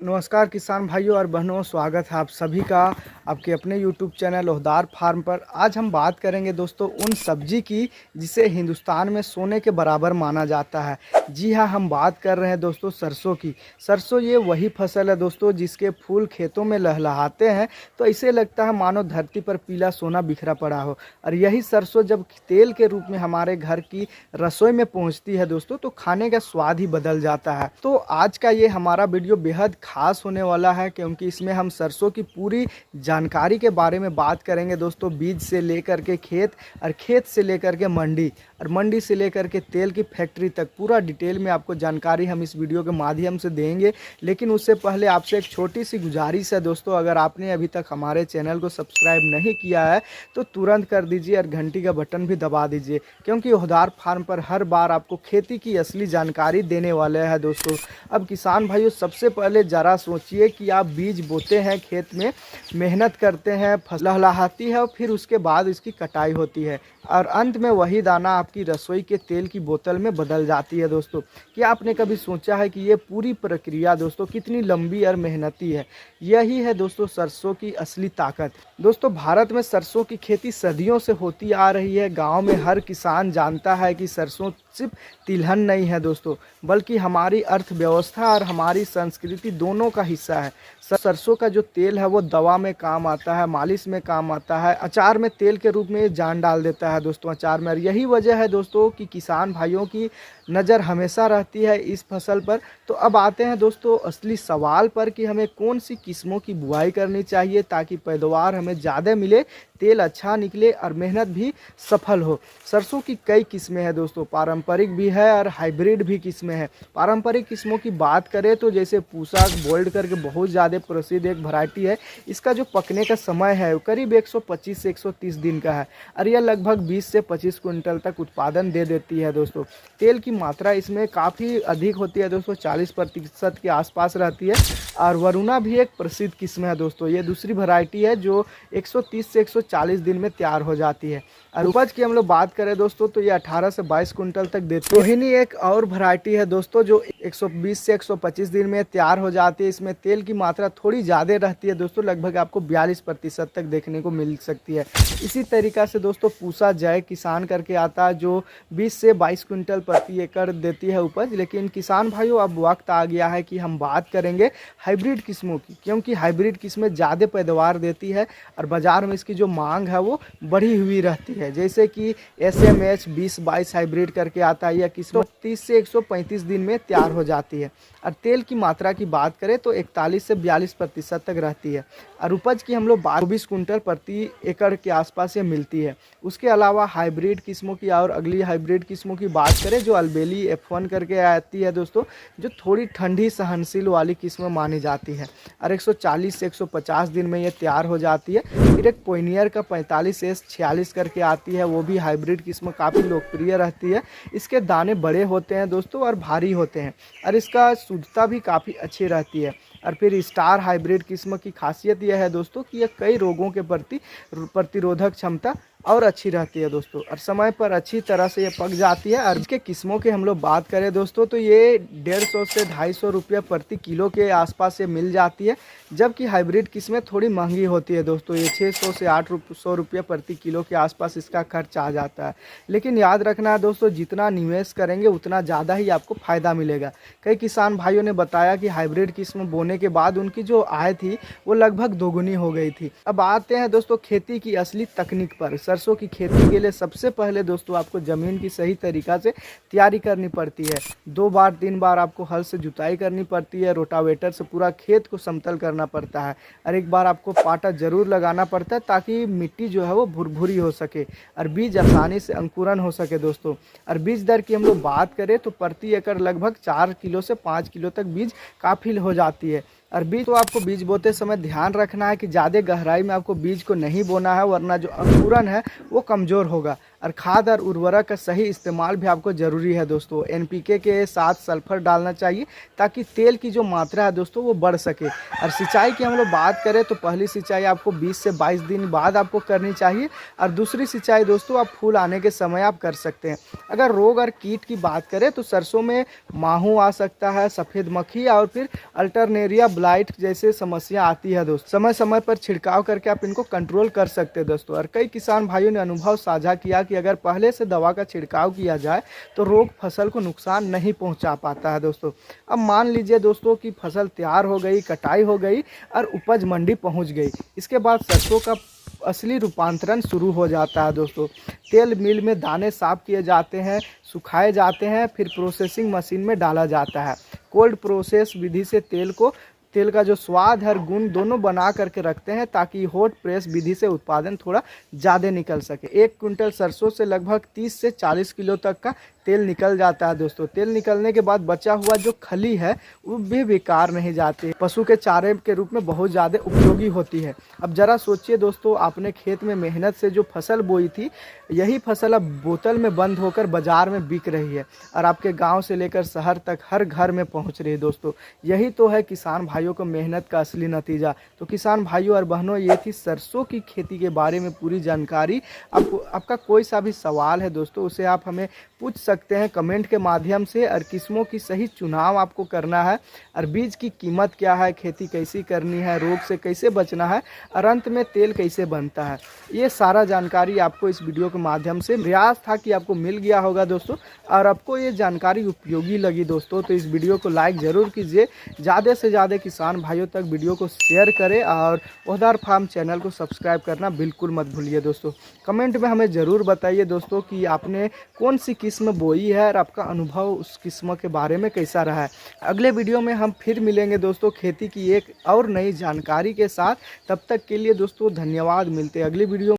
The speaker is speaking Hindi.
नमस्कार किसान भाइयों और बहनों, स्वागत है आप सभी का आपके अपने यूट्यूब चैनल ओहदार फार्म पर। आज हम बात करेंगे दोस्तों उन सब्जी की जिसे हिंदुस्तान में सोने के बराबर माना जाता है। जी हाँ, हम बात कर रहे हैं दोस्तों सरसों की। सरसों ये वही फसल है दोस्तों जिसके फूल खेतों में लहलहाते हैं तो ऐसे लगता है मानो धरती पर पीला सोना बिखरा पड़ा हो। और यही सरसों जब तेल के रूप में हमारे घर की रसोई में पहुँचती है दोस्तों तो खाने का स्वाद ही बदल जाता है। तो आज का ये हमारा वीडियो बेहद खास होने वाला है क्योंकि इसमें हम सरसों की पूरी जानकारी के बारे में बात करेंगे दोस्तों। बीज से लेकर के खेत और खेत से लेकर के मंडी और मंडी से लेकर के तेल की फैक्ट्री तक पूरा डिटेल में आपको जानकारी हम इस वीडियो के माध्यम से देंगे। लेकिन उससे पहले आपसे एक छोटी सी गुजारिश है दोस्तों, अगर आपने अभी तक हमारे चैनल को सब्सक्राइब नहीं किया है तो तुरंत कर दीजिए और घंटी का बटन भी दबा दीजिए, क्योंकि ओहदार फार्म पर हर बार आपको खेती की असली जानकारी देने वाले हैं दोस्तों। अब किसान भाइयों, सबसे पहले ज़रा सोचिए कि आप बीज बोते हैं, खेत में मेहनत करते हैं, फसल लहलहाती है और फिर उसके बाद इसकी कटाई होती है और अंत में वही दाना आपकी रसोई के तेल की बोतल में बदल जाती है दोस्तों। क्या आपने कभी सोचा है कि ये पूरी प्रक्रिया दोस्तों कितनी लंबी और मेहनती है? यही है दोस्तों सरसों की असली ताकत। दोस्तों, भारत में सरसों की खेती सदियों से होती आ रही है। गांव में हर किसान जानता है कि सरसों सिर्फ तिलहन नहीं है दोस्तों, बल्कि हमारी अर्थव्यवस्था और हमारी संस्कृति दोनों का हिस्सा है। सरसों का जो तेल है वो दवा में काम आता है, मालिश में काम आता है, अचार में तेल के रूप में ये जान डाल देता है दोस्तों अचार में। और यही वजह है दोस्तों कि किसान भाइयों की नज़र हमेशा रहती है इस फसल पर। तो अब आते हैं दोस्तों असली सवाल पर कि हमें कौन सी किस्मों की बुआई करनी चाहिए ताकि पैदावार हमें ज़्यादा मिले, तेल अच्छा निकले और मेहनत भी सफल हो। सरसों की कई किस्में हैं दोस्तों, पारंपरिक भी है और हाइब्रिड भी किस्में हैं। पारंपरिक किस्मों की बात करें तो जैसे पूसा गोल्ड करके बहुत ज़्यादा प्रसिद्ध एक वैरायटी है। इसका जो पकने का समय है वो करीब 125 से 130 दिन का है और यह लगभग 20 से 25 क्विंटल तक उत्पादन दे देती है दोस्तों। तेल की मात्रा इसमें काफ़ी अधिक होती है दोस्तों, 40% के आसपास रहती है। और वरुणा भी एक प्रसिद्ध किस्म है दोस्तों, ये दूसरी वैरायटी है जो 130 से 140 दिन में तैयार हो जाती है। और उपज की हम लोग बात करें दोस्तों तो ये 18 से 22 कुंटल तक देती है। रोहिणी एक और वैरायटी है दोस्तों जो 120 से 125 दिन में तैयार हो जाती है। इसमें तेल की मात्रा थोड़ी ज़्यादा रहती है दोस्तों, लगभग आपको 42% तक देखने को मिल सकती है। इसी तरीक़ा से दोस्तों पूसा जय किसान करके आता है जो 20 से 22 कुंटल प्रति एकड़ देती है उपज। लेकिन किसान भाइयों, अब वक्त आ गया है कि हम बात करेंगे हाइब्रिड किस्मों की, क्योंकि हाइब्रिड किस्में ज़्यादा पैदावार देती है और बाज़ार में इसकी जो मांग है वो बढ़ी हुई रहती है। जैसे कि SMH 2022 हाइब्रिड करके आता है, यह किस्म 30 से 135 दिन में तैयार हो जाती है। और तेल की मात्रा की बात करें तो 41 से 42% तक रहती है और उपज की हम लोग 22 कुंटल प्रति एकड़ के आसपास ये मिलती है। उसके अलावा हाइब्रिड किस्मों की और अगली हाइब्रिड किस्मों की बात करें जो अलबेली F1 करके आती है दोस्तों, जो थोड़ी ठंडी सहनशील वाली किस्म मानी जाती है और 140 से 150 दिन में ये तैयार हो जाती है। फिर एक पोइनियर का 45S46 करके आती है, वो भी हाइब्रिड किस्म काफ़ी लोकप्रिय रहती है। इसके दाने बड़े होते हैं दोस्तों और भारी होते हैं और इसका शुद्धता भी काफ़ी अच्छी रहती है। और फिर स्टार हाइब्रिड किस्म की खासियत यह है दोस्तों कि यह कई रोगों के प्रति प्रतिरोधक क्षमता और अच्छी रहती है दोस्तों और समय पर अच्छी तरह से ये पक जाती है। और इसके किस्मों के हम लोग बात करें दोस्तों तो ये 150 से 250 रुपये प्रति किलो के आसपास ये मिल जाती है, जबकि हाइब्रिड किस्में थोड़ी महंगी होती है दोस्तों। ये 600 से 800 रुपये प्रति किलो के आसपास इसका खर्च आ जाता है। लेकिन याद रखना है दोस्तों, जितना निवेश करेंगे उतना ज़्यादा ही आपको फ़ायदा मिलेगा। कई किसान भाइयों ने बताया कि हाइब्रिड किस्म बोने के बाद उनकी जो आय थी वो लगभग दोगुनी हो गई थी। अब आते हैं दोस्तों खेती की असली तकनीक पर। सरसों की खेती के लिए सबसे पहले दोस्तों आपको ज़मीन की सही तरीक़ा से तैयारी करनी पड़ती है। 2 बार 3 बार आपको हल से जुताई करनी पड़ती है, रोटावेटर से पूरा खेत को समतल करना पड़ता है और एक बार आपको पाटा ज़रूर लगाना पड़ता है ताकि मिट्टी जो है वो भुरभुरी हो सके और बीज आसानी से अंकुरन हो सके दोस्तों। और बीज दर की हम लोग बात करें तो प्रति एकड़ लगभग 4 किलो से 5 किलो तक बीज काफ़ी हो जाती है। और बीज तो आपको बीज बोते समय ध्यान रखना है कि ज़्यादा गहराई में आपको बीज को नहीं बोना है, वरना जो अंकुरन है वो कमज़ोर होगा और खाद और उर्वरक का सही इस्तेमाल भी आपको ज़रूरी है दोस्तों। एनपीके के साथ सल्फर डालना चाहिए ताकि तेल की जो मात्रा है दोस्तों वो बढ़ सके। और सिंचाई की हम लोग बात करें तो पहली सिंचाई आपको 20 से 22 दिन बाद आपको करनी चाहिए, और दूसरी सिंचाई दोस्तों आप फूल आने के समय आप कर सकते हैं। अगर रोग और कीट की बात करें तो सरसों में माहू आ सकता है, सफ़ेद मक्खी और फिर अल्टरनेरिया ब्लाइट जैसे समस्या आती है दोस्तों। समय समय पर छिड़काव करके आप इनको कंट्रोल कर सकते हैं दोस्तों। और कई किसान भाइयों ने अनुभव साझा किया कि अगर पहले से दवा का छिड़काव किया जाए तो रोग फसल को नुकसान नहीं पहुंचा पाता है दोस्तों। अब मान लीजिए दोस्तों कि फसल तैयार हो गई, कटाई हो गई और उपज मंडी पहुंच गई, इसके बाद सरसों का असली रूपांतरण शुरू हो जाता है दोस्तों। तेल मिल में दाने साफ किए जाते हैं, सुखाए जाते हैं, फिर प्रोसेसिंग मशीन में डाला जाता है। कोल्ड प्रोसेस विधि से तेल का जो स्वाद और गुण दोनों बना करके रखते हैं ताकि हॉट प्रेस विधि से उत्पादन थोड़ा ज़्यादा निकल सके। 1 क्विंटल सरसों से लगभग 30 से 40 किलो तक का तेल निकल जाता है दोस्तों। तेल निकलने के बाद बचा हुआ जो खली है वो भी बेकार नहीं जाती, पशु के चारे के रूप में बहुत ज़्यादा उपयोगी होती है। अब ज़रा सोचिए दोस्तों, आपने खेत में मेहनत से जो फसल बोई थी, यही फसल अब बोतल में बंद होकर बाज़ार में बिक रही है और आपके गांव से लेकर शहर तक हर घर में पहुंच रही है दोस्तों। यही तो है किसान भाइयों को मेहनत का असली नतीजा। तो किसान भाइयों और बहनों, ये थी सरसों की खेती के बारे में पूरी जानकारी। आपका कोई सा भी सवाल है दोस्तों, उसे आप हमें पूछ सकते हैं कमेंट के माध्यम से। और किस्मों की सही चुनाव आपको करना है, और बीज की कीमत क्या है, खेती कैसी करनी है, रोग से कैसे बचना है, और अंत में तेल कैसे बनता है, ये सारा जानकारी आपको इस वीडियो के माध्यम से प्रयास था कि आपको मिल गया होगा दोस्तों। और आपको ये जानकारी उपयोगी लगी दोस्तों तो इस वीडियो को लाइक ज़रूर कीजिए, ज़्यादा से ज़्यादा किसान भाइयों तक वीडियो को शेयर करें, और ओहदार फार्म चैनल को सब्सक्राइब करना बिल्कुल मत भूलिए दोस्तों। कमेंट में हमें ज़रूर बताइए दोस्तों कि आपने कौन सी किस्म बोई है और आपका अनुभव उस किस्म के बारे में कैसा रहा है। अगले वीडियो में हम फिर मिलेंगे दोस्तों खेती की एक और नई जानकारी के साथ। तब तक के लिए दोस्तों धन्यवाद, मिलते हैं अगली वीडियो।